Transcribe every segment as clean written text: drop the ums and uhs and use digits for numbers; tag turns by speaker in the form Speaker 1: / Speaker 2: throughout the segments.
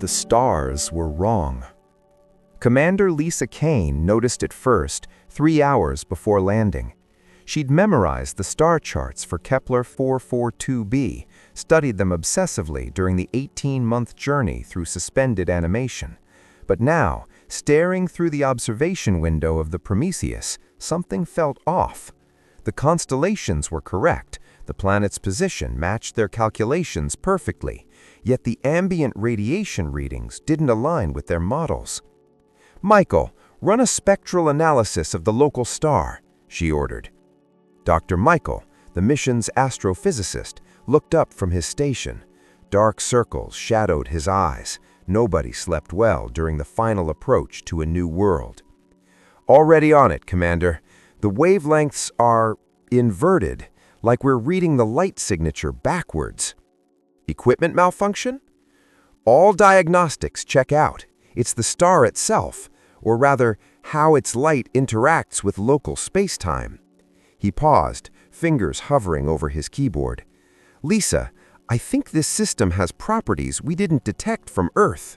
Speaker 1: the stars were wrong. Commander Lisa Kaine noticed it first, 3 hours before landing. She'd memorized the star charts for Kepler 442b, studied them obsessively during the 18-month journey through suspended animation. But now, staring through the observation window of the Prometheus, something felt off. The constellations were correct, the planet's position matched their calculations perfectly, yet the ambient radiation readings didn't align with their models. "Michael, run a spectral analysis of the local star," she ordered. Dr. Michael, the mission's astrophysicist, looked up from his station. Dark circles shadowed his eyes. Nobody slept well during the final approach to a new world. "Already on it, Commander. The wavelengths are inverted, like we're reading the light signature backwards." "Equipment malfunction?" "All diagnostics check out. It's the star itself, or rather, how its light interacts with local space-time." He paused, fingers hovering over his keyboard. "Lisa, I think this system has properties we didn't detect from Earth."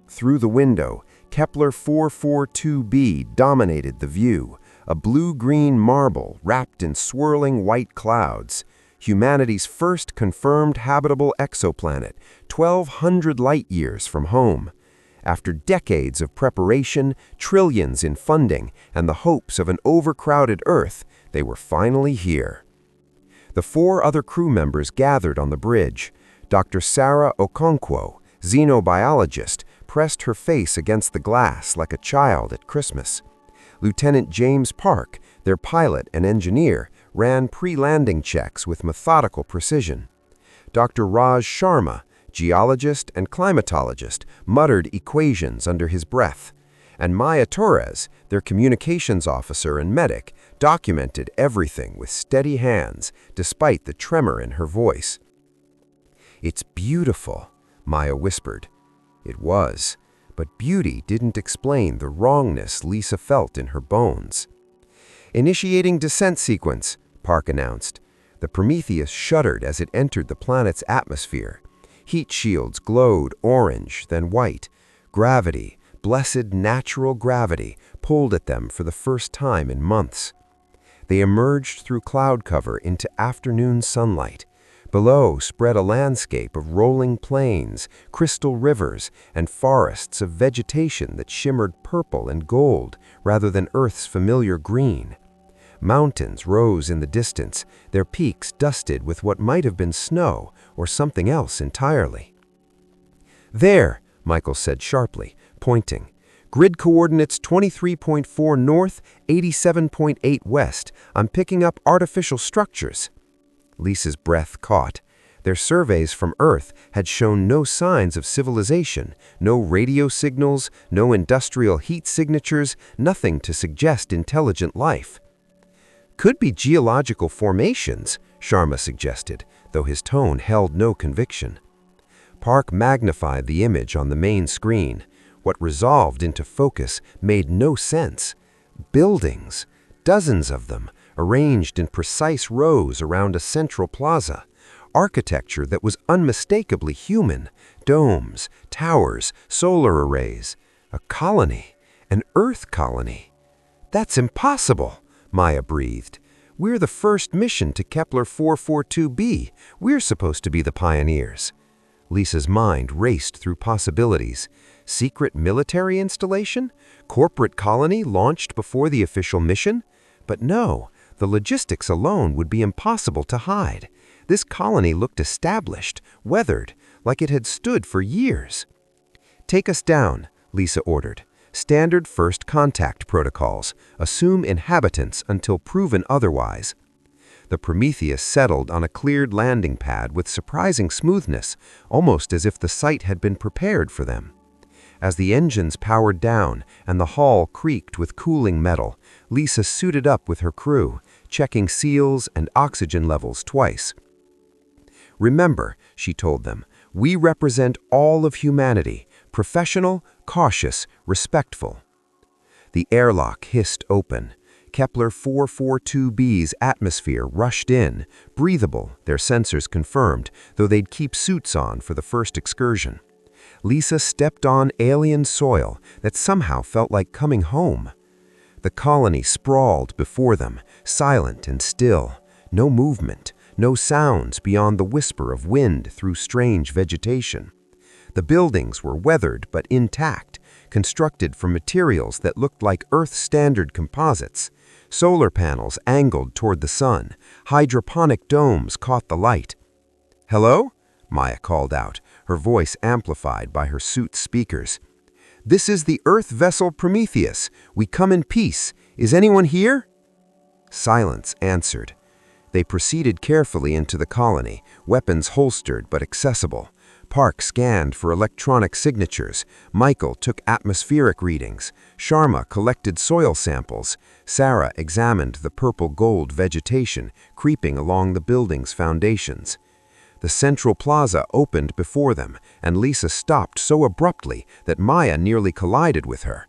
Speaker 1: Through the window, Kepler 442b dominated the view, a blue-green marble wrapped in swirling white clouds. Humanity's first confirmed habitable exoplanet, 1,200 light-years from home. After decades of preparation, trillions in funding, and the hopes of an overcrowded Earth, they were finally here. The 4 other crew members gathered on the bridge. Dr. Sarah Okonkwo, xenobiologist, pressed her face against the glass like a child at Christmas. Lieutenant James Park, their pilot and engineer, ran pre-landing checks with methodical precision. Dr. Raj Sharma, geologist and climatologist, muttered equations under his breath. And Maya Torres, their communications officer and medic, documented everything with steady hands, despite the tremor in her voice. "It's beautiful," Maya whispered. It was, but beauty didn't explain the wrongness Lisa felt in her bones. "Initiating descent sequence," Park announced. The Prometheus shuddered as it entered the planet's atmosphere. Heat shields glowed orange, then white. Gravity, blessed natural gravity, pulled at them for the first time in months. They emerged through cloud cover into afternoon sunlight. Below spread a landscape of rolling plains, crystal rivers, and forests of vegetation that shimmered purple and gold rather than Earth's familiar green. Mountains rose in the distance, their peaks dusted with what might have been snow or something else entirely. "There," Michael said sharply, pointing. "Grid coordinates 23.4 north, 87.8 west. I'm picking up artificial structures." Lisa's breath caught. Their surveys from Earth had shown no signs of civilization, no radio signals, no industrial heat signatures, nothing to suggest intelligent life. "Could be geological formations," Sharma suggested, though his tone held no conviction. Park magnified the image on the main screen. What resolved into focus made no sense. Buildings, dozens of them, arranged in precise rows around a central plaza. Architecture that was unmistakably human. Domes, towers, solar arrays. A colony, an Earth colony. "That's impossible," Maya breathed. "We're the first mission to Kepler 442b. We're supposed to be the pioneers." Lisa's mind raced through possibilities. Secret military installation? Corporate colony launched before the official mission? But no, the logistics alone would be impossible to hide. This colony looked established, weathered, like it had stood for years. "Take us down," Lisa ordered. "Standard first contact protocols. Assume inhabitants until proven otherwise." The Prometheus settled on a cleared landing pad with surprising smoothness, almost as if the site had been prepared for them. As the engines powered down and the hull creaked with cooling metal, Lisa suited up with her crew, checking seals and oxygen levels twice. "Remember," she told them, "we represent all of humanity, professional, cautious, respectful." The airlock hissed open. Kepler 442b's atmosphere rushed in, breathable, their sensors confirmed, though they'd keep suits on for the first excursion. Lisa stepped on alien soil that somehow felt like coming home. The colony sprawled before them, silent and still. No movement, no sounds beyond the whisper of wind through strange vegetation. The buildings were weathered but intact, constructed from materials that looked like Earth-standard composites. Solar panels angled toward the sun. Hydroponic domes caught the light. "Hello?" Maya called out, her voice amplified by her suit's speakers. "This is the Earth vessel Prometheus. We come in peace. Is anyone here?" Silence answered. They proceeded carefully into the colony, weapons holstered but accessible. Park scanned for electronic signatures. Michael took atmospheric readings. Sharma collected soil samples. Sarah examined the purple-gold vegetation creeping along the building's foundations. The central plaza opened before them, and Lisa stopped so abruptly that Maya nearly collided with her.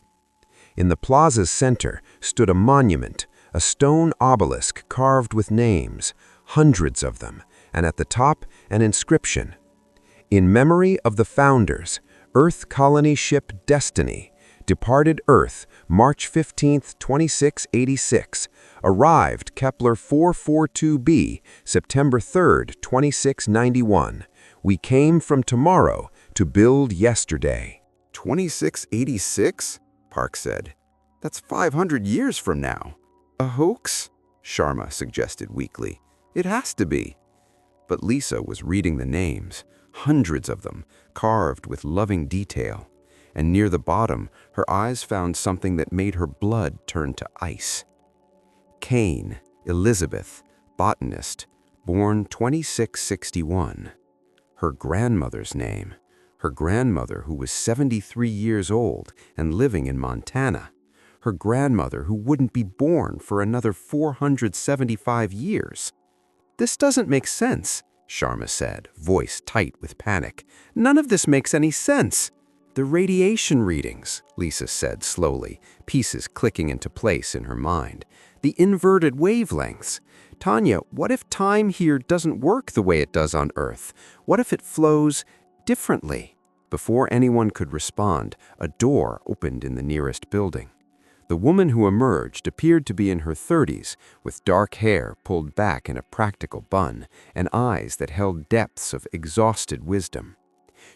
Speaker 1: In the plaza's center stood a monument, a stone obelisk carved with names, hundreds of them, and at the top an inscription. "In memory of the founders, Earth Colony Ship Destiny, departed Earth, March 15, 2686, arrived Kepler 442b, September 3, 2691. We came from tomorrow to build yesterday."
Speaker 2: 2686? Park said. That's 500 years from now. A hoax? Sharma suggested weakly. It has to be. But Lisa was reading the names, hundreds of them, carved with loving detail. And near the bottom, her eyes found something that made her blood turn to ice. Kaine, Elizabeth, botanist, born 2661. Her grandmother's name. Her grandmother who was 73 years old and living in Montana. Her grandmother who wouldn't be born for another 475 years. "This doesn't make sense," Sharma said, voice tight with panic. "None of this makes any sense." "The radiation readings," Lisa said slowly, pieces clicking into place in her mind. "The inverted wavelengths. Tanya, what if time here doesn't work the way it does on Earth? What if it flows differently?" Before anyone could respond, a door opened in the nearest building. The woman who emerged appeared to be in her 30s, with dark hair pulled back in a practical bun and eyes that held depths of exhausted wisdom.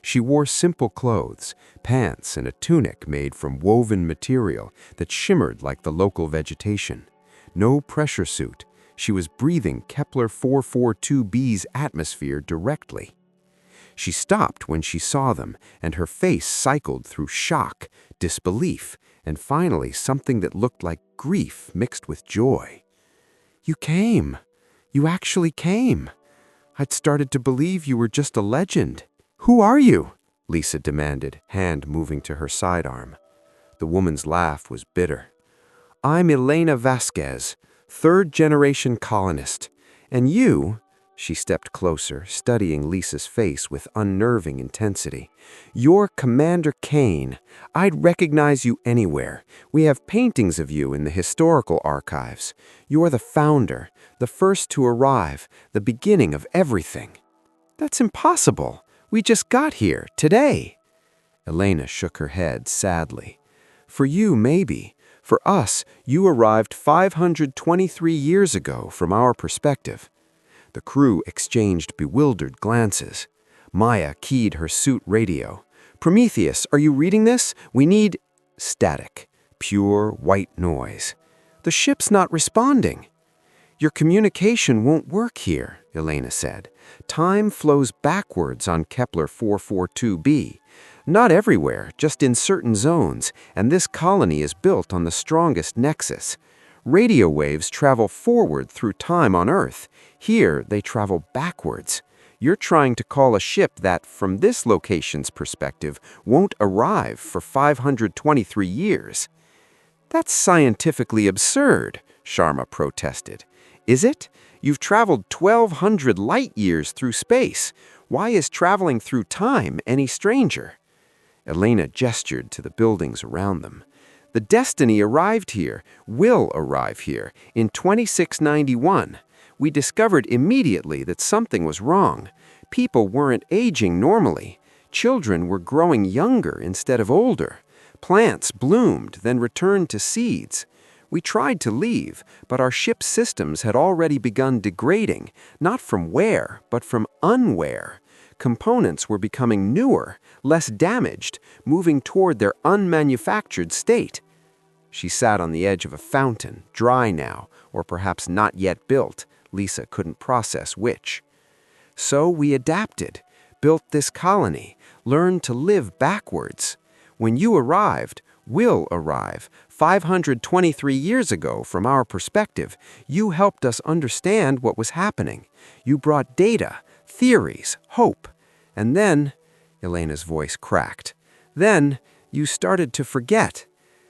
Speaker 2: She wore simple clothes, pants and a tunic made from woven material that shimmered like the local vegetation. No pressure suit. She was breathing Kepler 442b's atmosphere directly. She stopped when she saw them, and her face cycled through shock, disbelief, and finally something that looked like grief mixed with joy. "You came. You actually came. I'd started to believe you were just a legend." "Who are you?" Lisa demanded, hand moving to her sidearm. The woman's laugh was bitter. "I'm Elena Vasquez, third-generation colonist. And you," she stepped closer, studying Lisa's face with unnerving intensity, "you're Commander Kaine. I'd recognize you anywhere. We have paintings of you in the historical archives. You're the founder, the first to arrive, the beginning of everything." "That's impossible. We just got here, today." Elena shook her head sadly. "For you, maybe. For us, you arrived 523 years ago from our perspective." The crew exchanged bewildered glances. Maya keyed her suit radio. "Prometheus, are you reading this? We need—" Static. Pure white noise. "The ship's not responding." "Your communication won't work here," Elena said. "Time flows backwards on Kepler 442b. Not everywhere, just in certain zones, and this colony is built on the strongest nexus. Radio waves travel forward through time on Earth. Here, they travel backwards. You're trying to call a ship that, from this location's perspective, won't arrive for 523 years. "That's scientifically absurd," Sharma protested. "Is it? You've traveled 1,200 light years through space. Why is traveling through time any stranger?" Elena gestured to the buildings around them. "The Destiny arrived here, will arrive here, in 2691. We discovered immediately that something was wrong. People weren't aging normally. Children were growing younger instead of older. Plants bloomed, then returned to seeds. We tried to leave, but our ship's systems had already begun degrading, not from wear, but from unwear. Components were becoming newer, less damaged, moving toward their unmanufactured state. She sat on the edge of a fountain, dry now, or perhaps not yet built. Lisa couldn't process which. So we adapted, built this colony, learned to live backwards. When you arrived, will arrive, 523 years ago from our perspective, you helped us understand what was happening. You brought data, theories, hope. And then, Elena's voice cracked, then you started to forget.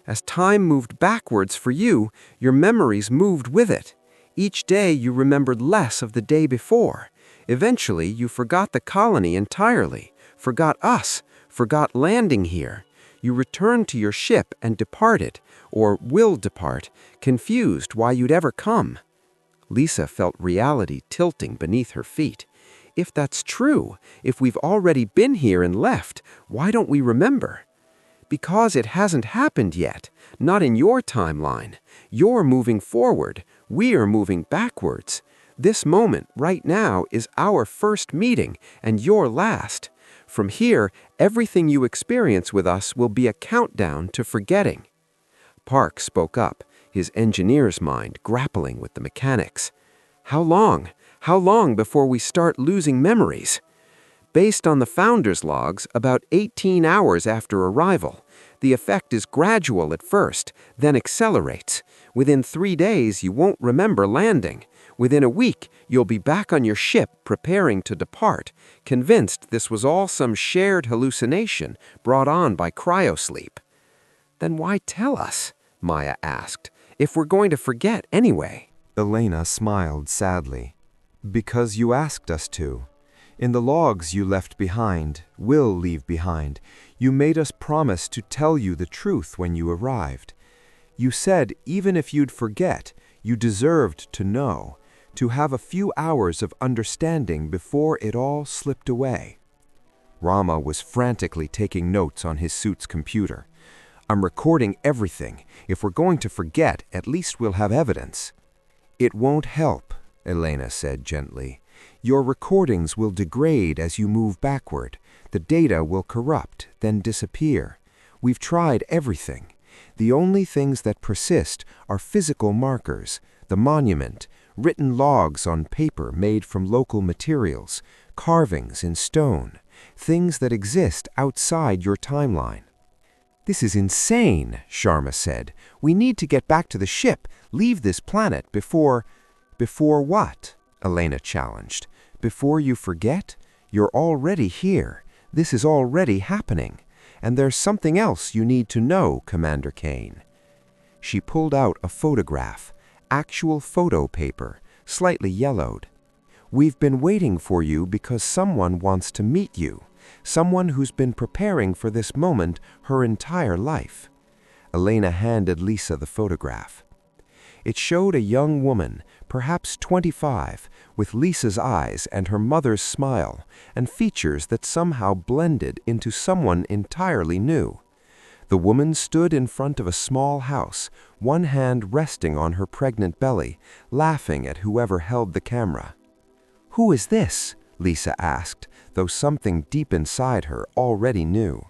Speaker 2: As time moved backwards for you, your memories moved with it. Each day you remembered less of the day before. Eventually, you forgot the colony entirely, forgot us, forgot landing here. You returned to your ship and departed, or will depart, confused why you'd ever come. Lisa felt reality tilting beneath her feet. If that's true, if we've already been here and left, why don't we remember? Because it hasn't happened yet, not in your timeline. You're moving forward, we're moving backwards. This moment, right now, is our first meeting and your last. From here, everything you experience with us will be a countdown to forgetting. Park spoke up, his engineer's mind grappling with the mechanics. How long? How long before we start losing memories? Based on the founder's logs, about 18 hours after arrival. The effect is gradual at first, then accelerates. Within 3 days, you won't remember landing. Within a week, you'll be back on your ship preparing to depart, convinced this was all some shared hallucination brought on by cryosleep. Then why tell us? Maya asked, if we're going to forget anyway.
Speaker 1: Elena smiled sadly. Because you asked us to. In the logs you left behind, will leave behind, you made us promise to tell you the truth when you arrived. You said even if you'd forget, you deserved to know, to have a few hours of understanding before it all slipped away. Rama was frantically taking notes on his suit's computer. I'm recording everything. If we're going to forget, at least we'll have evidence. It won't help, Elena said gently. Your recordings will degrade as you move backward. The data will corrupt, then disappear. We've tried everything. The only things that persist are physical markers, the monument, written logs on paper made from local materials, carvings in stone, things that exist outside your timeline. This is insane, Sharma said. We need to get back to the ship, leave this planet before... Before what? Elena challenged. Before you forget? You're already here. This is already happening. And there's something else you need to know, Commander Kaine. She pulled out a photograph, actual photo paper, slightly yellowed. We've been waiting for you because someone wants to meet you, someone who's been preparing for this moment her entire life. Elena handed Lisa the photograph. It showed a young woman, perhaps 25, with Lisa's eyes and her mother's smile, and features that somehow blended into someone entirely new. The woman stood in front of a small house, one hand resting on her pregnant belly, laughing at whoever held the camera. Who is this? Lisa asked, though something deep inside her already knew.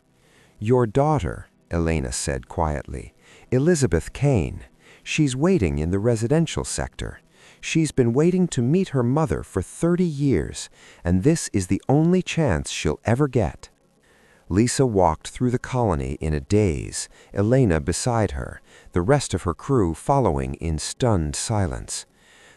Speaker 1: Your daughter, Elena said quietly, Elizabeth Kaine. She's waiting in the residential sector. She's been waiting to meet her mother for 30 years, and this is the only chance she'll ever get. Lisa walked through the colony in a daze, Elena beside her, the rest of her crew following in stunned silence.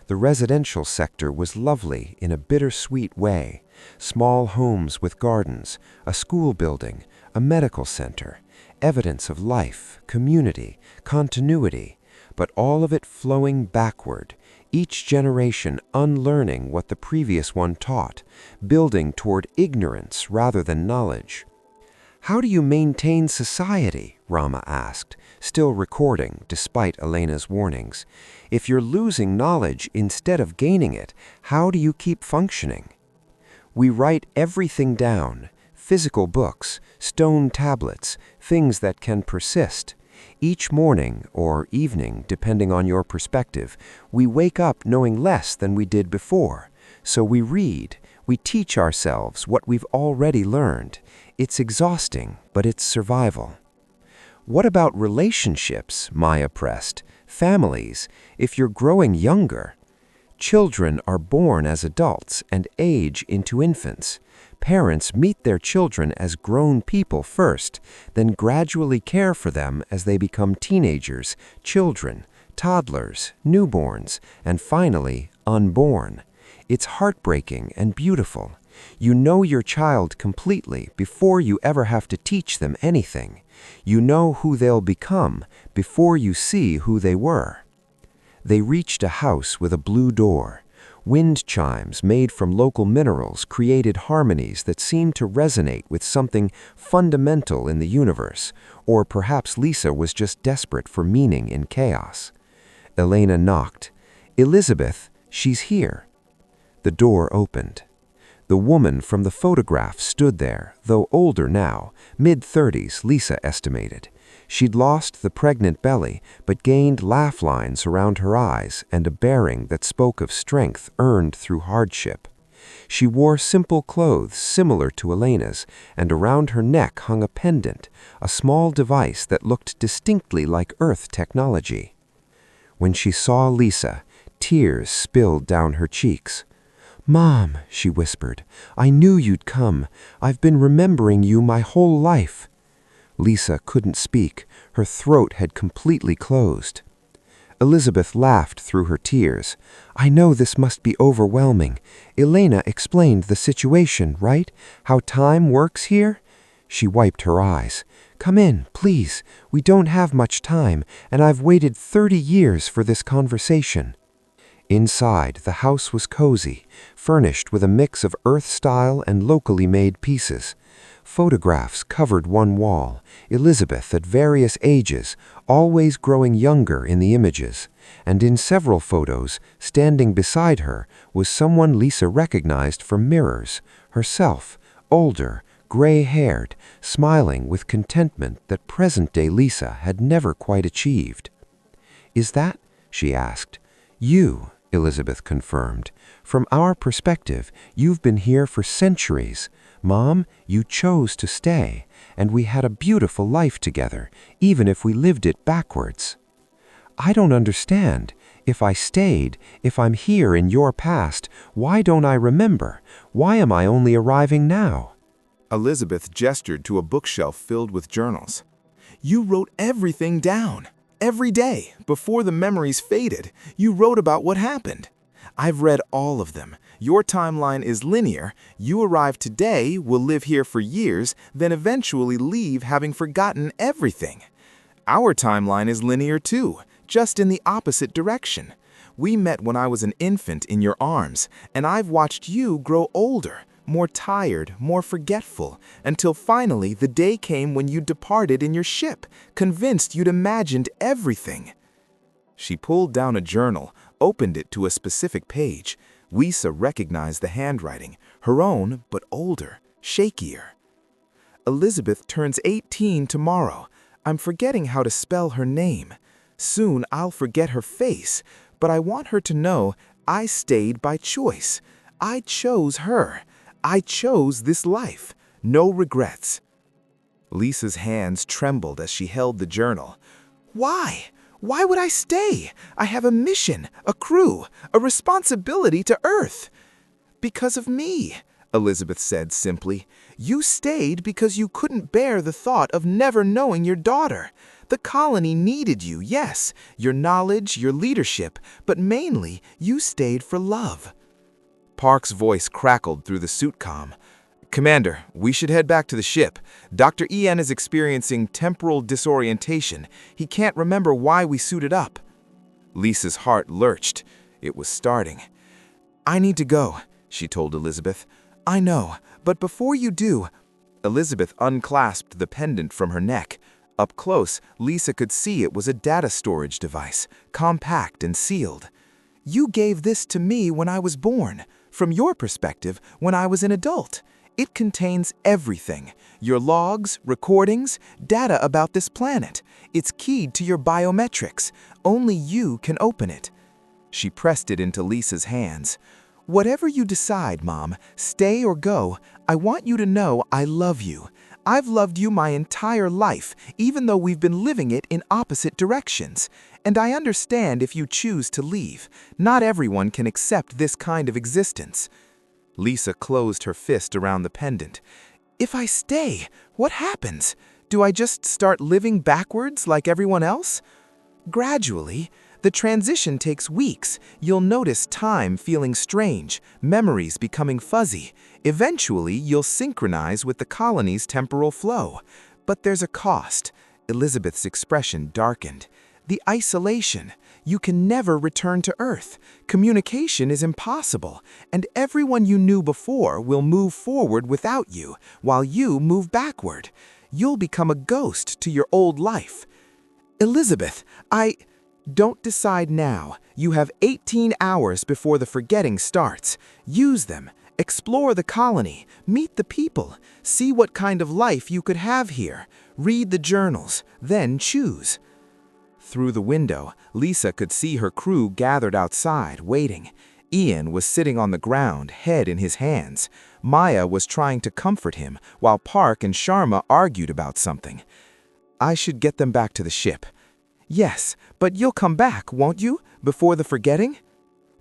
Speaker 1: The residential sector was lovely in a bittersweet way. Small homes with gardens, a school building, a medical center, evidence of life, community, continuity, but all of it flowing backward, each generation unlearning what the previous one taught, building toward ignorance rather than knowledge. How do you maintain society? Rama asked, still recording despite Elena's warnings. If you're losing knowledge instead of gaining it, how do you keep functioning? We write everything down,
Speaker 3: physical books, stone tablets, things that can persist. Each morning or evening, depending on your perspective, we wake up knowing less than we did before. So we read, we teach ourselves what we've already learned. It's exhausting, but it's survival. What about relationships, Maya pressed? Families, if you're growing younger? Children are born as adults and age into infants. Parents meet their children as grown people first, then gradually care for them as they become teenagers, children, toddlers, newborns, and finally, unborn. It's heartbreaking and beautiful. You know your child completely before you ever have to teach them anything. You know who they'll become before you see who they were. They reached a house with a blue door. Wind chimes made from local minerals created harmonies that seemed to resonate with something fundamental in the universe, or perhaps Lisa was just desperate for meaning in chaos. Elena knocked. "Elizabeth, she's here." The door opened. The woman from the photograph stood there, though older now, mid-30s, Lisa estimated. She'd lost the pregnant belly, but gained laugh lines around her eyes and a bearing that spoke of strength earned through hardship. She wore simple clothes similar to Elena's, and around her neck hung a pendant, a small device that looked distinctly like Earth technology. When she saw Lisa, tears spilled down her cheeks. "Mom," she whispered, "I knew you'd come. I've been remembering you my whole life." Lisa couldn't speak. Her throat had completely closed. Elizabeth laughed through her tears. "I know this must be overwhelming. Elena explained the situation, right? How time works here?" She wiped her eyes. "Come in, please. We don't have much time, and I've waited 30 years for this conversation." Inside, the house was cozy, furnished with a mix of Earth-style and locally made pieces. Photographs covered one wall, Elizabeth at various ages, always growing younger in the images. And in several photos, standing beside her, was someone Lisa recognized from mirrors, herself, older, gray-haired, smiling with contentment that present-day Lisa had never quite achieved. "Is that?" she asked. "You," Elizabeth confirmed. "From our perspective, you've been here for centuries. Mom, you chose to stay, and we had a beautiful life together, even if we lived it backwards." "I don't understand. If I stayed, if I'm here in your past, why don't I remember? Why am I only arriving now?"
Speaker 4: Elizabeth gestured to a bookshelf filled with journals. "You wrote everything down. Every day, before the memories faded, you wrote about what happened. I've read all of them. Your timeline is linear. You arrive today, will live here for years, then eventually leave having forgotten everything. Our timeline is linear too, just in the opposite direction. We met when I was an infant in your arms, and I've watched you grow older, more tired, more forgetful, until finally the day came when you departed in your ship, convinced you'd imagined everything." She pulled down a journal, opened it to a specific page. Lisa recognized the handwriting, her own, but older, shakier. "Elizabeth turns 18 tomorrow. I'm forgetting how to spell her name. Soon I'll forget her face, but I want her to know I stayed by choice. I chose her. I chose this life. No regrets." Lisa's hands trembled as she held the journal. "Why? Why would I stay? I have a mission, a crew, a responsibility to Earth." "Because of me," Elizabeth said simply. "You stayed because you couldn't bear the thought of never knowing your daughter. The colony needed you, yes, your knowledge, your leadership, but mainly you stayed for love." Park's voice crackled through the suit comm. "Commander, we should head back to the ship. Dr. En is experiencing temporal disorientation. He can't remember why we suited up." Lisa's heart lurched. It was starting. "I need to go," she told Elizabeth. "I know, but before you do..." Elizabeth unclasped the pendant from her neck. Up close, Lisa could see it was a data storage device, compact and sealed. "You gave this to me when I was born. From your perspective, when I was an adult. It contains everything. Your logs, recordings, data about this planet. It's keyed to your biometrics. Only you can open it. She pressed it into Lisa's hands. Whatever you decide, Mom, stay or go, I want you to know I love you. I've loved you my entire life, even though we've been living it in opposite directions. And I understand if you choose to leave. Not everyone can accept this kind of existence. Lisa closed her fist around the pendant. If I stay, what happens? Do I just start living backwards like everyone else? Gradually. The transition takes weeks. You'll notice time feeling strange, memories becoming fuzzy. Eventually, you'll synchronize with the colony's temporal flow. But there's a cost. Elizabeth's expression darkened. The isolation. You can never return to Earth. Communication is impossible, and everyone you knew before will move forward without you, while you move backward. You'll become a ghost to your old life. Elizabeth, Don't decide now. You have 18 hours before the forgetting starts. Use them. Explore the colony. Meet the people. See what kind of life you could have here. Read the journals. Then choose. Through the window, Lisa could see her crew gathered outside, waiting. Ian was sitting on the ground, head in his hands. Maya was trying to comfort him, while Park and Sharma argued about something. I should get them back to the ship. Yes, but you'll come back, won't you, before the forgetting?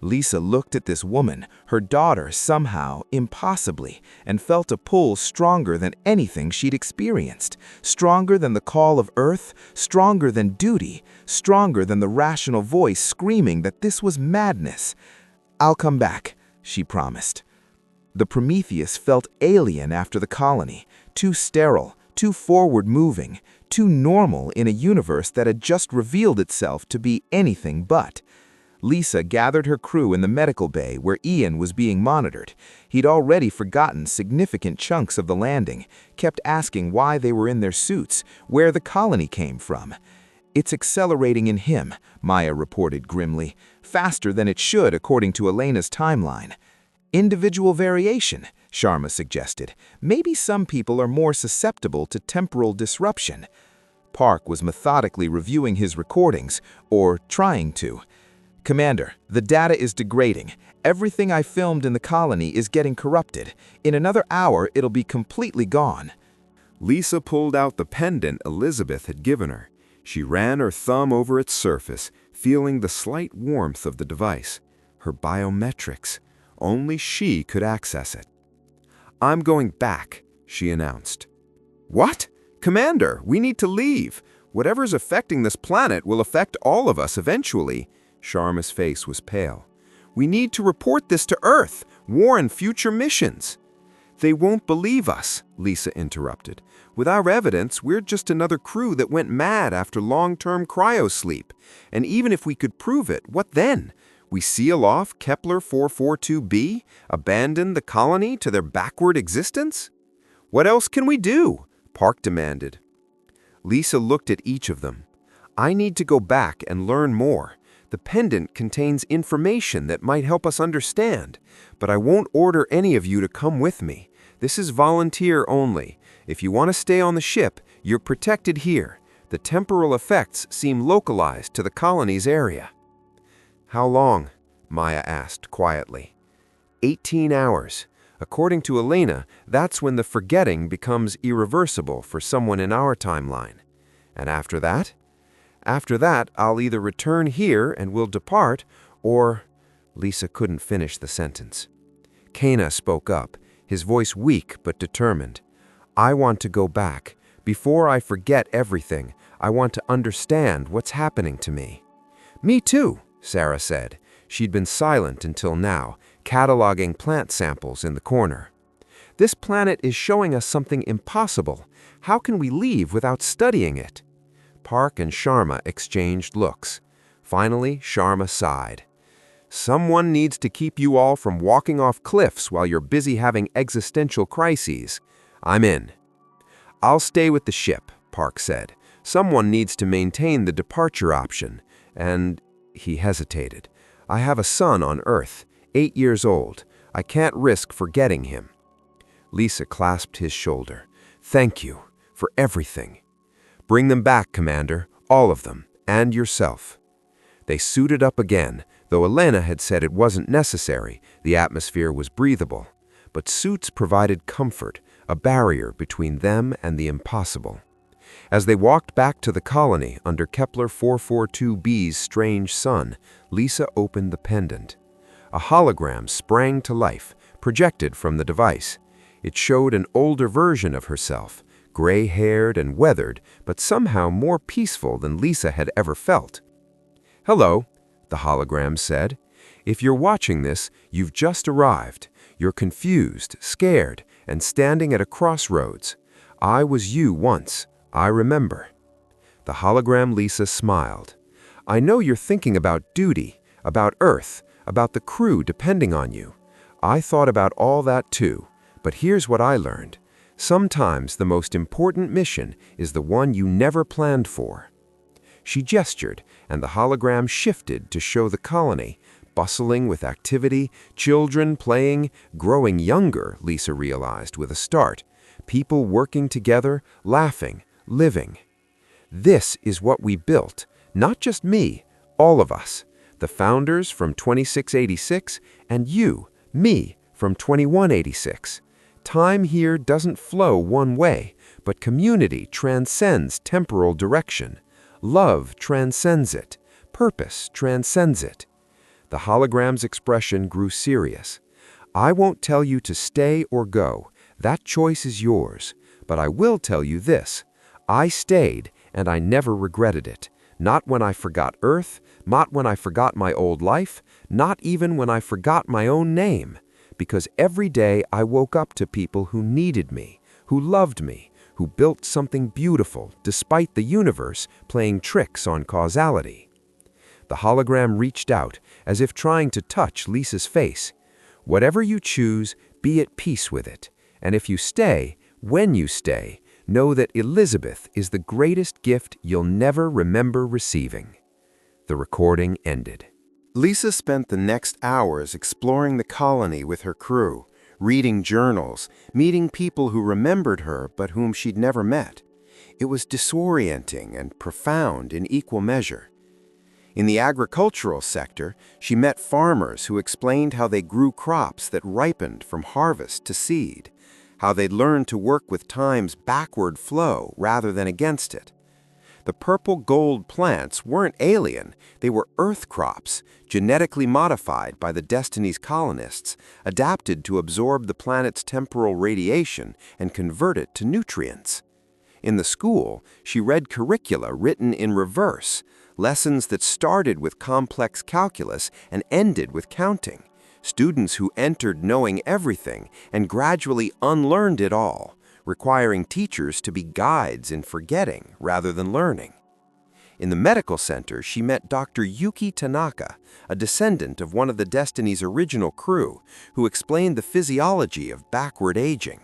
Speaker 4: Lisa looked at this woman, her daughter somehow, impossibly, and felt a pull stronger than anything she'd experienced, stronger than the call of Earth, stronger than duty, stronger than the rational voice screaming that this was madness. I'll come back, she promised. The Prometheus felt alien after the colony, too sterile, too forward-moving, too normal in a universe that had just revealed itself to be anything but. Lisa gathered her crew in the medical bay where Ian was being monitored. He'd already forgotten significant chunks of the landing, kept asking why they were in their suits, where the colony came from. It's accelerating in him, Maya reported grimly, faster than it should according to Elena's timeline. Individual variation, Sharma suggested. Maybe some people are more susceptible to temporal disruption. Park was methodically reviewing his recordings, or trying to. Commander, the data is degrading. Everything I filmed in the colony is getting corrupted. In another hour, it'll be completely gone.
Speaker 2: Lisa pulled out the pendant Elizabeth had given her. She ran her thumb over its surface, feeling the slight warmth of the device. Her biometrics. Only she could access it. I'm going back, she announced. What? Commander, we need to leave. Whatever's affecting this planet will affect all of us eventually. Sharma's face was pale. We need to report this to Earth, warn future missions. They won't believe us, Lisa interrupted. With our evidence, we're just another crew that went mad after long-term cryosleep. And even if we could prove it, what then? We seal off Kepler 442b, abandon the colony to their backward existence? What else can we do? Park demanded. Lisa looked at each of them. I need to go back and learn more. The pendant contains information that might help us understand, but I won't order any of you to come with me. This is volunteer only. If you want to stay on the ship, you're protected here. The temporal effects seem localized to the colony's area. How long? Maya asked quietly. 18 hours. According to Elena, that's when the forgetting becomes irreversible for someone in our timeline. And after that? After that, I'll either return here and we'll depart, or... Lisa couldn't finish the sentence. Kaine spoke up, his voice weak but determined. I want to go back. Before I forget everything, I want to understand what's happening to me. Me too, Sarah said. She'd been silent until now, cataloging plant samples in the corner. This planet is showing us something impossible. How can we leave without studying it? Park and Sharma exchanged looks. Finally, Sharma sighed. Someone needs to keep you all from walking off cliffs while you're busy having existential crises. I'm in. I'll stay with the ship, Park said. Someone needs to maintain the departure option. And he hesitated. I have a son on Earth, 8 years old. I can't risk forgetting him.
Speaker 3: Lisa clasped his shoulder. "Thank you for everything." "Bring them back, Commander, all of them, and yourself." They suited up again, though Elena had said it wasn't necessary, the atmosphere was breathable. But suits provided comfort, a barrier between them and the impossible. As they walked back to the colony under Kepler 442b's strange sun, Lisa opened the pendant. A hologram sprang to life, projected from the device. It showed an older version of herself, gray-haired and weathered, but somehow more peaceful than Lisa had ever felt. "Hello," the hologram said. "If you're watching this, you've just arrived. You're confused, scared, and standing at a crossroads. I was you once. I remember." The hologram Lisa smiled. "I know you're thinking about duty, about Earth, about the crew depending on you. I thought about all that too, but here's what I learned. Sometimes the most important mission is the one you never planned for." She gestured, and the hologram shifted to show the colony, bustling with activity, children playing, growing younger, Lisa realized with a start, people working together, laughing, living. "This is what we built, not just me, all of us, the founders from 2686, and you, me, from 2186. Time here doesn't flow one way, but community transcends temporal direction. Love transcends it. Purpose transcends it." The hologram's expression grew serious. "I won't tell you to stay or go. That choice is yours. But I will tell you this. I stayed, and I never regretted it. Not when I forgot Earth, not when I forgot my old life, not even when I forgot my own name. Because every day I woke up to people who needed me, who loved me, who built something beautiful despite the universe playing tricks on causality." The hologram reached out, as if trying to touch Lisa's face. "Whatever you choose, be at peace with it. And if you stay, when you stay, know that Elizabeth is the greatest gift you'll never remember receiving." The recording ended. Lisa spent the next hours exploring the colony with her crew, reading journals, meeting people who remembered her but whom she'd never met. It was disorienting and profound in equal measure. In the agricultural sector, she met farmers who explained how they grew crops that ripened from harvest to seed, how they'd learned to work with time's backward flow rather than against it. The purple-gold plants weren't alien, they were earth crops, genetically modified by the Destiny's colonists, adapted to absorb the planet's temporal radiation and convert it to nutrients. In the school, she read curricula written in reverse, lessons that started with complex calculus and ended with counting, students who entered knowing everything and gradually unlearned it all, requiring teachers to be guides in forgetting rather than learning. In the medical center, she met Dr. Yuki Tanaka, a descendant of one of the Destiny's original crew, who explained the physiology of backward aging.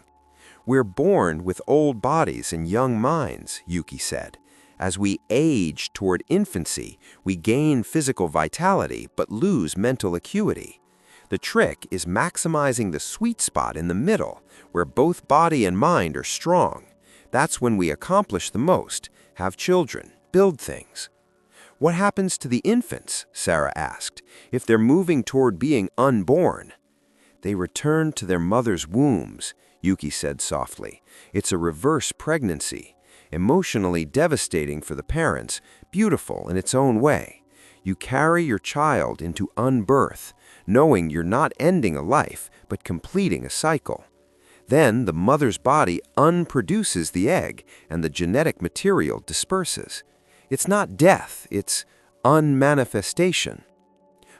Speaker 3: "We're born with old bodies and young minds," Yuki said. "As we age toward infancy, we gain physical vitality but lose mental acuity. The trick is maximizing the sweet spot in the middle, where both body and mind are strong. That's when we accomplish the most, have children, build things." "What happens to the infants?" Sarah asked, "if they're moving toward being unborn?" "They return to their mother's wombs," Yuki said softly. "It's a reverse pregnancy, emotionally devastating for the parents, beautiful in its own way. You carry your child into unbirth, knowing you're not ending a life, but completing a cycle. Then the mother's body unproduces the egg, and the genetic material disperses. It's not death, it's unmanifestation."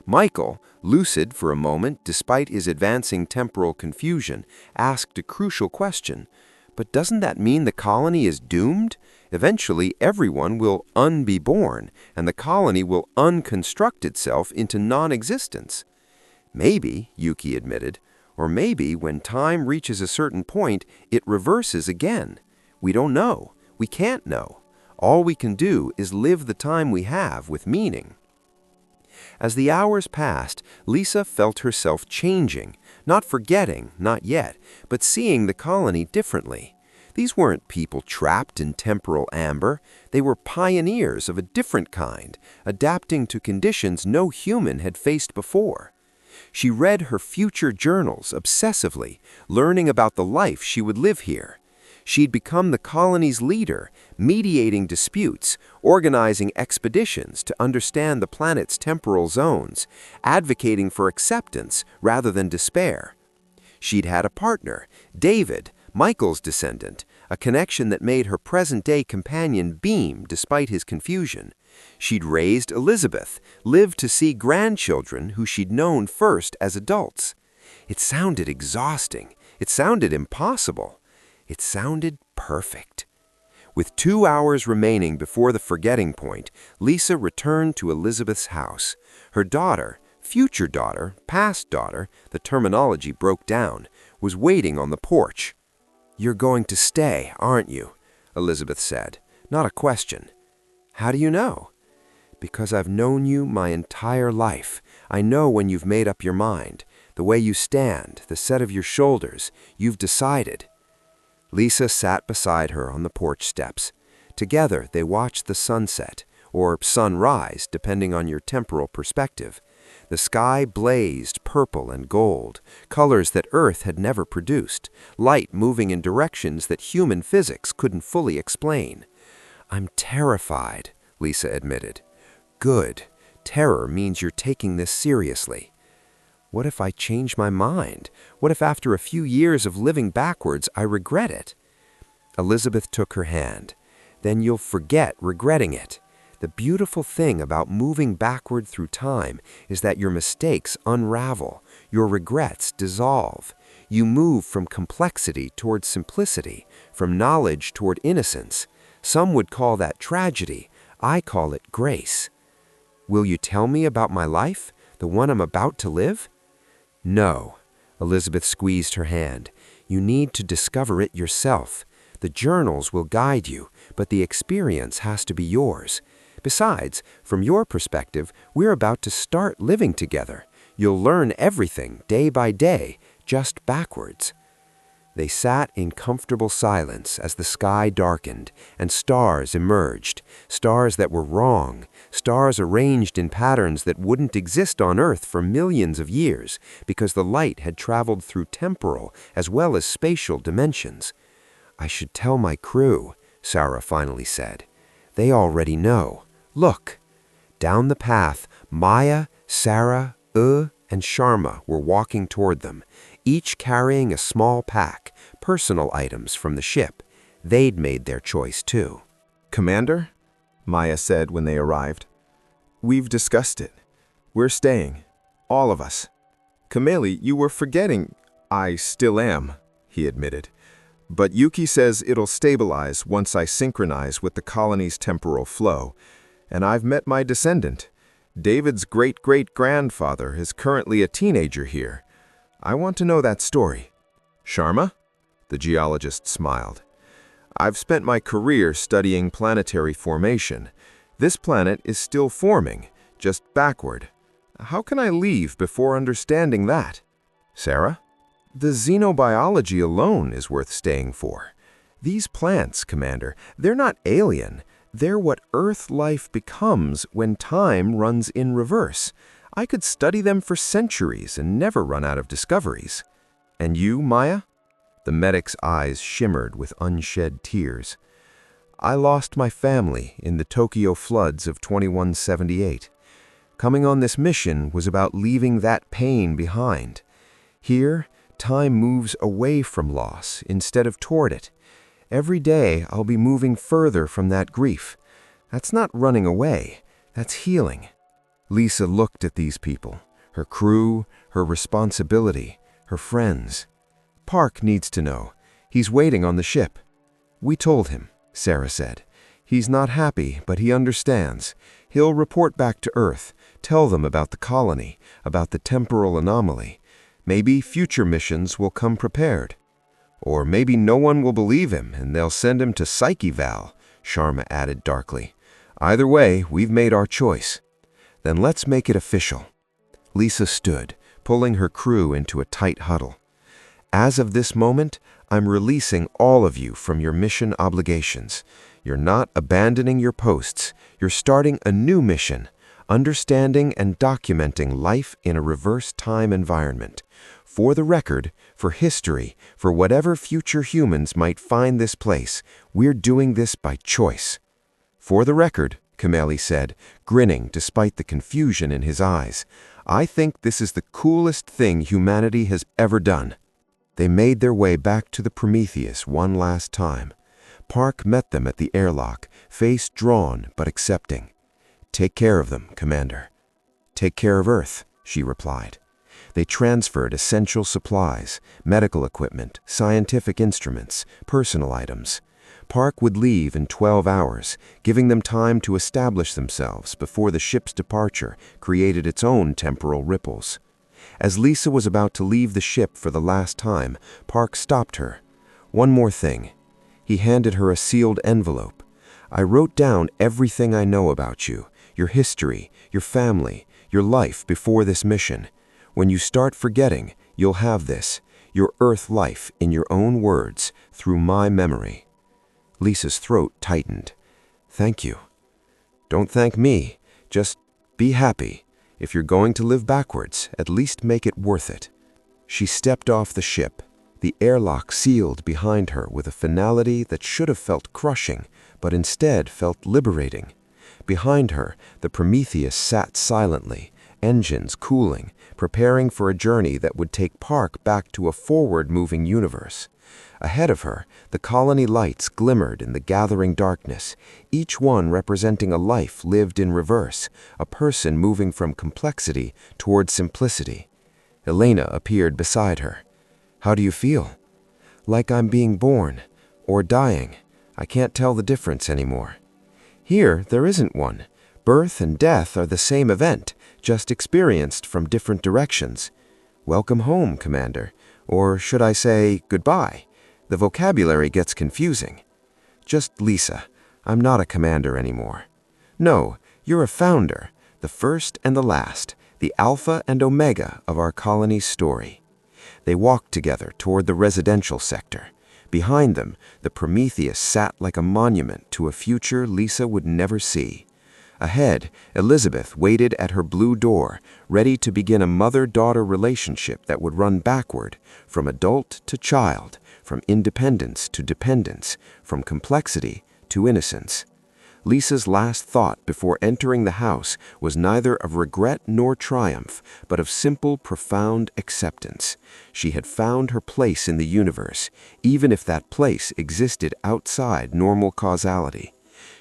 Speaker 3: Michael, lucid for a moment despite his advancing temporal confusion, asked a crucial question. "But doesn't that mean the colony is doomed? Eventually, everyone will be born, and the colony will unconstruct itself into non-existence." "Maybe," Yuki admitted, "or maybe when time reaches a certain point, it reverses again. We don't know. We can't know. All we can do is live the time we have with meaning." As the hours passed, Lisa felt herself changing, not forgetting, not yet, but seeing the colony differently. These weren't people trapped in temporal amber. They were pioneers of a different kind, adapting to conditions no human had faced before. She read her future journals obsessively, learning about the life she would live here. She'd become the colony's leader, mediating disputes, organizing expeditions to understand the planet's temporal zones, advocating for acceptance rather than despair. She'd had a partner, David, Michael's descendant, a connection that made her present-day companion beam despite his confusion. She'd raised Elizabeth, lived to see grandchildren who she'd known first as adults. It sounded exhausting. It sounded impossible. It sounded perfect. With 2 hours remaining before the forgetting point, Lisa returned to Elizabeth's house. Her daughter, future daughter, past daughter, the terminology broke down, was waiting on the porch. "You're going to stay, aren't you?" Elizabeth said. Not a question. "How do you know?" "Because I've known you my entire life. I know when you've made up your mind. The way you stand, the set of your shoulders, you've decided." Lisa sat beside her on the porch steps. Together they watched the sunset, or sunrise, depending on your temporal perspective. The sky blazed purple and gold, colors that Earth had never produced, light moving in directions that human physics couldn't fully explain. "I'm terrified," Lisa admitted. "Good. Terror means you're taking this seriously." "What if I change my mind? What if after a few years of living backwards I regret it?" Elizabeth took her hand. "Then you'll forget regretting it. The beautiful thing about moving backward through time is that your mistakes unravel, your regrets dissolve. You move from complexity toward simplicity, from knowledge toward innocence. Some would call that tragedy. I call it grace." "Will you tell me about my life, the one I'm about to live?" "No." Elizabeth squeezed her hand. "You need to discover it yourself. The journals will guide you, but the experience has to be yours. Besides, from your perspective, we're about to start living together. You'll learn everything day by day, just backwards." They sat in comfortable silence as the sky darkened and stars emerged, stars that were wrong, stars arranged in patterns that wouldn't exist on Earth for millions of years because the light had traveled through temporal as well as spatial dimensions. "I should tell my crew," Sarah finally said. "They already know. Look." Down the path, Maya, Sarah, and Sharma were walking toward them, each carrying a small pack, personal items from the ship. They'd made their choice too.
Speaker 4: "Commander," Maya said when they arrived, "we've discussed it. We're staying. All of us." "Kameli, you were forgetting." "I still am," he admitted. "But Yuki says it'll stabilize once I synchronize with the colony's temporal flow. And I've met my descendant. David's great-great-grandfather is currently a teenager here. I want to know that story." "Sharma?" The geologist smiled. "I've spent my career studying planetary formation. This planet is still forming, just backward. How can I leave before understanding that?" "Sarah?" "The xenobiology alone is worth staying for. These plants, Commander, they're not alien. They're what Earth life becomes when time runs in reverse. I could study them for centuries and never run out of discoveries." "And you, Maya?" The medic's eyes shimmered with unshed tears. "I lost my family in the Tokyo floods of 2178. Coming on this mission was about leaving that pain behind. Here, time moves away from loss instead of toward it. Every day I'll be moving further from that grief. That's not running away, that's healing." Lisa looked at these people, her crew, her responsibility, her friends. "Park needs to know. He's waiting on the ship." "We told him," Sarah said. "He's not happy, but he understands. He'll report back to Earth, tell them about the colony, about the temporal anomaly. Maybe future missions will come prepared." "Or maybe no one will believe him and they'll send him to Psyche Val," Sharma added darkly. "Either way, we've made our choice."
Speaker 3: Then let's make it official. Lisa stood, pulling her crew into a tight huddle. As of this moment, I'm releasing all of you from your mission obligations. You're not abandoning your posts. You're starting a new mission, understanding and documenting life in a reverse time environment. For the record, for history, for whatever future humans might find this place, we're doing this by choice. For the record, Kameli said, grinning despite the confusion in his eyes, I think this is the coolest thing humanity has ever done. They made their way back to the Prometheus one last time. Park met them at the airlock, face drawn but accepting. Take care of them, Commander. Take care of Earth, she replied. They transferred essential supplies, medical equipment, scientific instruments, personal items. Park would leave in 12 hours, giving them time to establish themselves before the ship's departure created its own temporal ripples. As Lisa was about to leave the ship for the last time, Park stopped her. One more thing. He handed her a sealed envelope. I wrote down everything I know about you, your history, your family, your life before this mission. When you start forgetting, you'll have this, your Earth life in your own words, through my memory. Lisa's throat tightened. Thank you. Don't thank me. Just be happy. If you're going to live backwards, at least make it worth it. She stepped off the ship. The airlock sealed behind her with a finality that should have felt crushing, but instead felt liberating. Behind her, the Prometheus sat silently, engines cooling, preparing for a journey that would take Park back to a forward-moving universe. Ahead of her, the colony lights glimmered in the gathering darkness, each one representing a life lived in reverse, a person moving from complexity toward simplicity. Elena appeared beside her. How do you feel? Like I'm being born, or dying. I can't tell the difference anymore. Here, there isn't one. Birth and death are the same event, just experienced from different directions. Welcome home, Commander. Or should I say, goodbye? The vocabulary gets confusing. Just Lisa. I'm not a commander anymore. No, you're a founder, the first and the last, the alpha and omega of our colony's story. They walked together toward the residential sector. Behind them, the Prometheus sat like a monument to a future Lisa would never see. Ahead, Elizabeth waited at her blue door, ready to begin a mother-daughter relationship that would run backward, from adult to child, from independence to dependence, from complexity to innocence. Lisa's last thought before entering the house was neither of regret nor triumph, but of simple, profound acceptance. She had found her place in the universe, even if that place existed outside normal causality.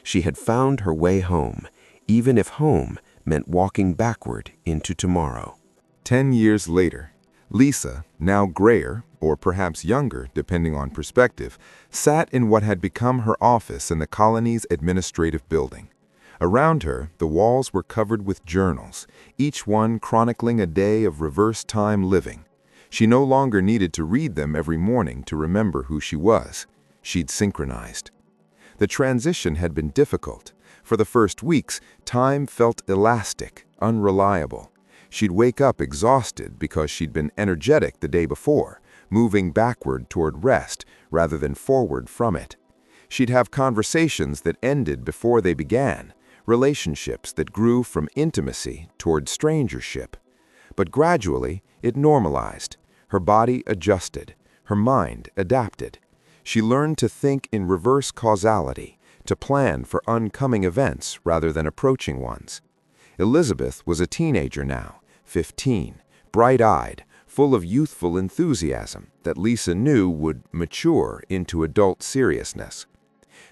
Speaker 3: She had found her way home, even if home meant walking backward into tomorrow.
Speaker 4: 10 years later, Lisa, now grayer, or perhaps younger, depending on perspective, sat in what had become her office in the colony's administrative building. Around her, the walls were covered with journals, each one chronicling a day of reverse time living. She no longer needed to read them every morning to remember who she was. She'd synchronized. The transition had been difficult. For the first weeks, time felt elastic, unreliable. She'd wake up exhausted because she'd been energetic the day before, moving backward toward rest rather than forward from it. She'd have conversations that ended before they began, relationships that grew from intimacy toward strangership. But gradually, it normalized. Her body adjusted. Her mind adapted. She learned to think in reverse causality, to plan for oncoming events rather than approaching ones. Elizabeth was a teenager now, 15, bright-eyed, full of youthful enthusiasm that Lisa knew would mature into adult seriousness.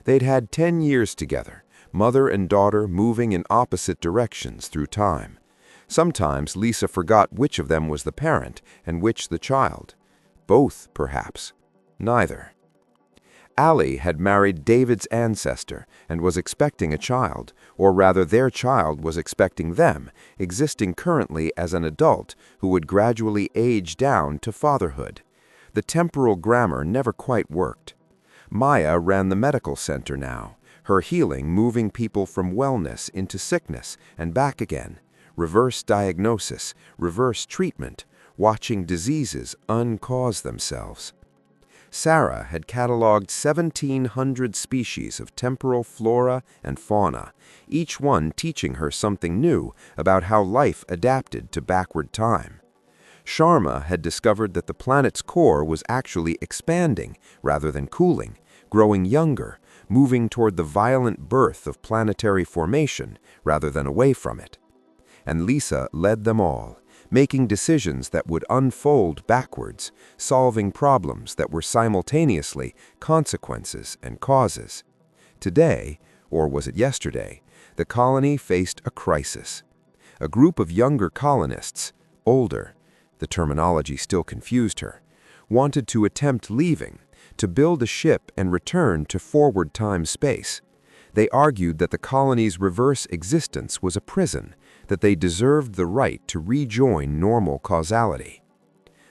Speaker 4: They'd had 10 years together, mother and daughter moving in opposite directions through time. Sometimes Lisa forgot which of them was the parent and which the child. Both, perhaps. Neither. Allie had married David's ancestor and was expecting a child, or rather their child was expecting them, existing currently as an adult who would gradually age down to fatherhood. The temporal grammar never quite worked. Maya ran the medical center now, her healing moving people from wellness into sickness and back again,
Speaker 3: reverse diagnosis, reverse treatment, watching diseases uncause themselves. Sarah had cataloged 1,700 species of temporal flora and fauna, each one teaching her something new about how life adapted to backward time. Sharma had discovered that the planet's core was actually expanding rather than cooling, growing younger, moving toward the violent birth of planetary formation rather than away from it. And Lisa led them all, making decisions that would unfold backwards, solving problems that were simultaneously consequences and causes. Today, or was it yesterday, the colony faced a crisis. A group of younger colonists, older, the terminology still confused her, wanted to attempt leaving, to build a ship and return to forward time space. They argued that the colony's reverse existence was a prison, that they deserved the right to rejoin normal causality.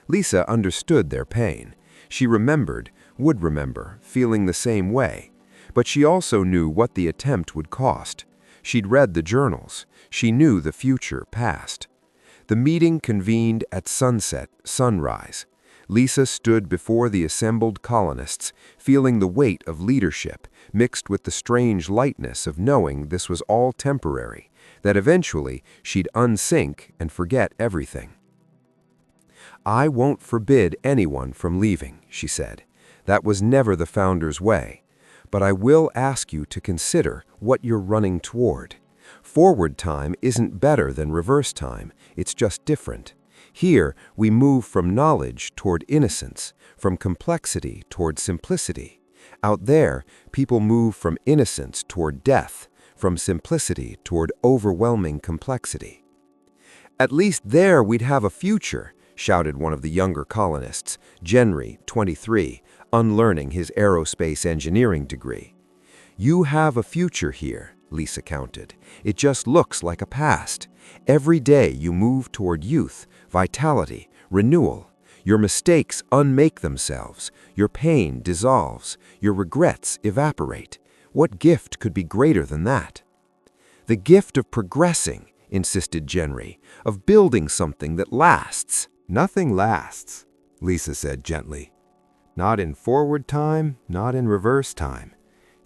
Speaker 3: Lisa understood their pain. She remembered, would remember, feeling the same way. But she also knew what the attempt would cost. She'd read the journals. She knew the future past. The meeting convened at sunrise. Lisa stood before the assembled colonists, feeling the weight of leadership, mixed with the strange lightness of knowing this was all temporary, that eventually she'd unsync and forget everything. "I won't forbid anyone from leaving," she said. "That was never the founder's way. But I will ask you to consider what you're running toward. Forward time isn't better than reverse time, it's just different. Here, we move from knowledge toward innocence, from complexity toward simplicity. Out there, people move from innocence toward death, from simplicity toward overwhelming complexity." "At least there we'd have a future," shouted one of the younger colonists, Genry, 23, unlearning his aerospace engineering degree. "You have a future here," Lisa counted. "It just looks like a past. Every day you move toward youth, vitality, renewal. Your mistakes unmake themselves. Your pain dissolves. Your regrets evaporate. What gift could be greater than that?" "The gift of progressing," insisted Genry, "of building something that lasts."
Speaker 1: "Nothing lasts," Lisa said gently. "Not in forward time, not in reverse time.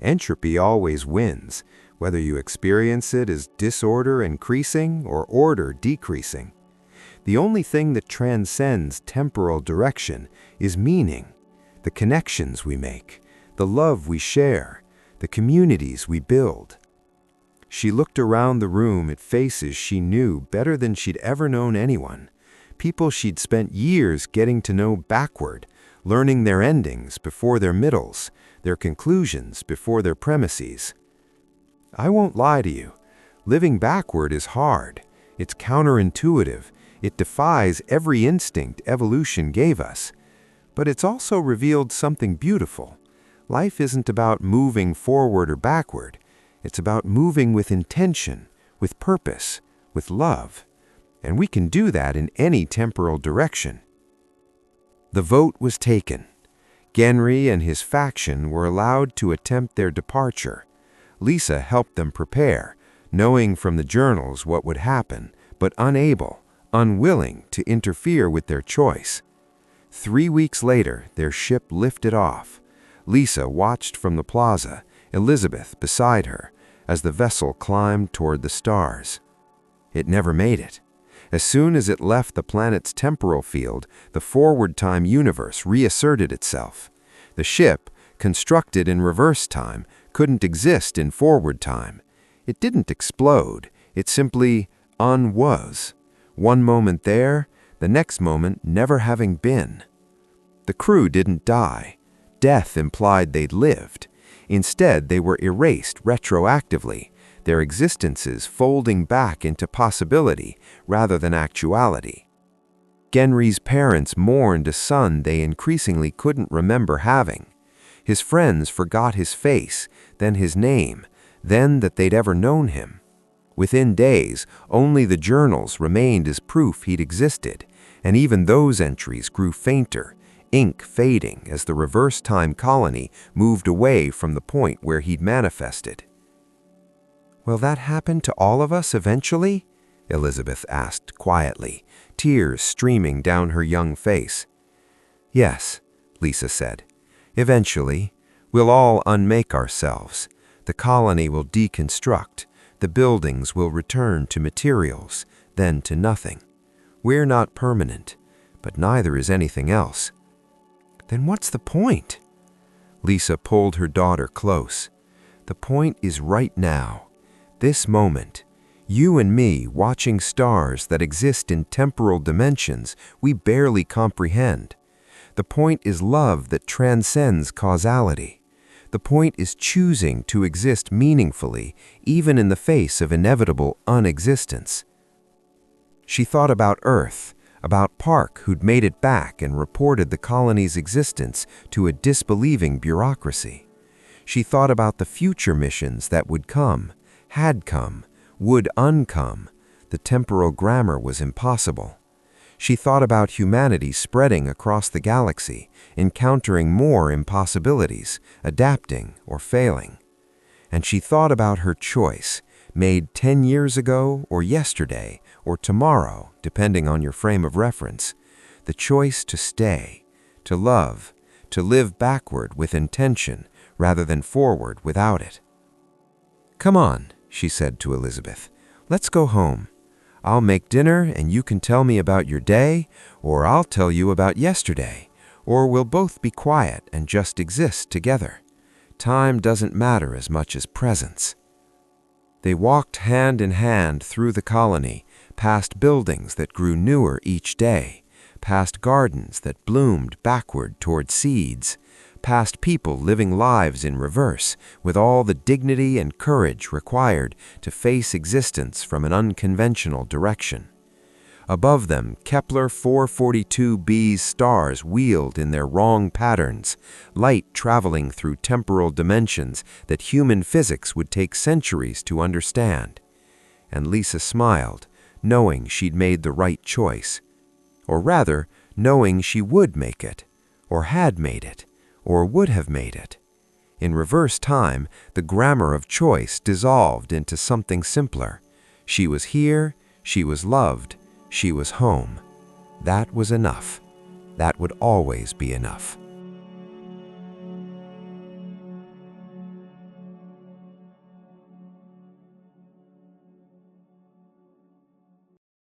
Speaker 1: Entropy always wins, whether you experience it as disorder increasing or order decreasing. The only thing that transcends temporal direction is meaning, the connections we make, the love we share, the communities we build." She looked around the room at faces she knew better than she'd ever known anyone, people she'd spent years getting to know backward, learning their endings before their middles, their conclusions before their premises. "I won't lie to you. Living backward is hard. It's counterintuitive. It defies every instinct evolution gave us. But it's also revealed something beautiful. Life isn't about moving forward or backward. It's about moving with intention, with purpose, with love. And we can do that in any temporal direction." The vote was taken. Genry and his faction were allowed to attempt their departure. Lisa helped them prepare, knowing from the journals what would happen, but unable, unwilling to interfere with their choice. 3 weeks later, their ship lifted off. Lisa watched from the plaza, Elizabeth beside her, as the vessel climbed toward the stars. It never made it. As soon as it left the planet's temporal field, the forward-time universe reasserted itself. The ship, constructed in reverse time, couldn't exist in forward time. It didn't explode. It simply unwas. One moment there, the next moment never having been. The crew didn't die. Death implied they'd lived. Instead, they were erased retroactively, their existences folding back into possibility rather than actuality. Genry's parents mourned a son they increasingly couldn't remember having. His friends forgot his face, then his name, then that they'd ever known him. Within days, only the journals remained as proof he'd existed, and even those entries grew fainter, ink fading as the reverse-time colony moved away from the point where he'd manifested. "Will that happen to all of us eventually?"
Speaker 3: Elizabeth asked quietly, tears streaming down her young face. Yes, Lisa said. Eventually, we'll all unmake ourselves. The colony will deconstruct. The buildings will return to materials, then to nothing. We're not permanent, but neither is anything else. Then what's the point? Lisa pulled her daughter close. The point is right now, this moment. You and me watching stars that exist in temporal dimensions we barely comprehend. The point is love that transcends causality. The point is choosing to exist meaningfully, even in the face of inevitable unexistence. She thought about Earth, about Park, who'd made it back and reported the colony's existence to a disbelieving bureaucracy. She thought about the future missions that would come, had come, would uncome. The temporal grammar was impossible. She thought about humanity spreading across the galaxy, encountering more impossibilities, adapting or failing. And she thought about her choice, made 10 years ago or yesterday or tomorrow, depending on your frame of reference, the choice to stay, to love, to live backward with intention rather than forward without it. Come on, she said to Elizabeth. Let's go home. I'll make dinner and you can tell me about your day, or I'll tell you about yesterday, or we'll both be quiet and just exist together. Time doesn't matter as much as presence. They walked hand in hand through the colony, past buildings that grew newer each day, past gardens that bloomed backward toward seeds, past people living lives in reverse, with all the dignity and courage required to face existence from an unconventional direction. Above them, Kepler 442b's stars wheeled in their wrong patterns, light traveling through temporal dimensions that human physics would take centuries to understand. And Lisa smiled, knowing she'd made the right choice. Or rather, knowing she would make it, or had made it, or would have made it. In reverse time, the grammar of choice dissolved into something simpler. She was here, she was loved, she was home. That was enough. That would always be enough.